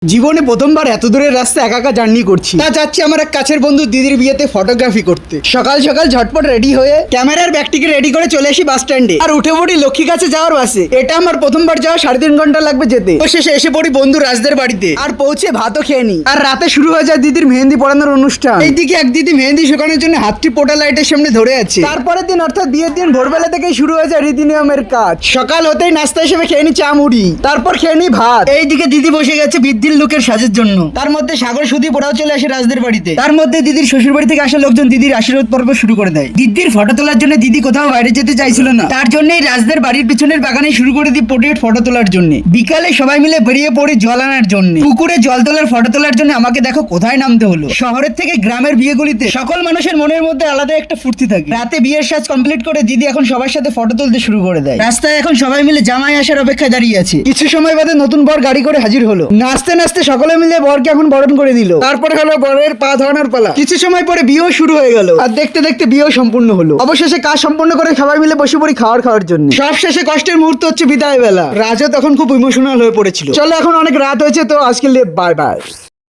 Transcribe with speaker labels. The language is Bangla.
Speaker 1: জীবনে প্রথমবার এত দূরের রাস্তা একা একা জার্নি করছি। তা যাচ্ছি আমার এক কাছের বন্ধু দিদির বিয়েতে ফটোগ্রাফি করতে। সকাল সকাল ঝটপট রেডি হয়ে ক্যামেরার ব্যাগটিকে রেডি করে চলে আসি বাস স্ট্যান্ডে আর উঠে পড়ি লক্ষ্মী কাছে যাওয়ার বাসে। এটা আমার প্রথমবার যাওয়া 3.5 ঘন্টা লাগবে যেতে। শেষে এসে পড়ি বন্ধু রাজদের বাড়িতে আর পৌঁছে ভাতও খেয়ে নি। আর রাতে শুরু হয়ে যায় দিদির মেহেন্দি পড়ানোর অনুষ্ঠান। এইদিকে এক দিদি মেহেন্দি শুকানোর জন্য হাতটি পোটা লাইটের সামনে ধরে আছে। তারপরের দিন অর্থাৎ বিয়ের দিন ভোরবেলা থেকেই শুরু হয়ে যায় রীতি নিয়মের কাজ। সকাল হতেই নাস্তা হিসেবে খেয়ে নি চা মুড়ি, তারপর খেয়ে নি ভাত। এইদিকে দিদি বসে গেছে বৃদ্ধির লোকের সাজের জন্য। তার মধ্যে সাগর সুদীপ ওরাও চলে আসে রাজদের বাড়িতে। তার মধ্যে দিদির শ্বশুর বাড়ি থেকে আসা লোকজন দিদির আশীর্বাদ পর্ব শুরু করে দেয়। দিদির ফটো তোলার জন্য দিদি কোথাও বাইরে যেতে চাইছিল না, তার জন্যই রাজদের বাড়ির পিছনের বাগানে শুরু করে দিই পোর্ট্রেট ফটো তোলার জন্য। বিকালে সবাই মিলে বেরিয়ে পড়ে জল আনার জন্য। পুকুরে জল তোলার ফটো তোলার জন্য আমাকে দেখো কোথায় নামতে হলো। শহরের থেকে গ্রামের বিয়েগুলিতে সকল মানুষের মনের মধ্যে আলাদা একটা ফুর্তি থাকে। রাতে বিয়ের সাজ কমপ্লিট করে দিদি এখন সবার সাথে ফটো তুলতে শুরু করে দেয়। রাস্তায় এখন সবাই মিলে জামাই আসার অপেক্ষায় দাঁড়িয়ে আছে। কিছু সময় বাদে নতুন বর গাড়ি করে হাজির হলো। নাচতে নাচতে সকলে মিলে বরকে এখন বরণ করে দিল। তারপরে হলো বরের পা ধরানোর পালা। কিছু সময় পরে বিয়েও শুরু হয়ে গেল আর দেখতে দেখতে বিয়েও সম্পূর্ণ হলো। অবশেষে কাজ সম্পন্ন করে সবাই মিলে বসে পড়ি খাওয়ার জন্য। সব শেষে কষ্টের মুহূর্ত হচ্ছে বিদায় বেলা। রাজও তখন খুব ইমোশনাল হয়ে পড়েছিল। চলো এখন অনেক রাত হয়েছে, তো আজকে বাই বাই।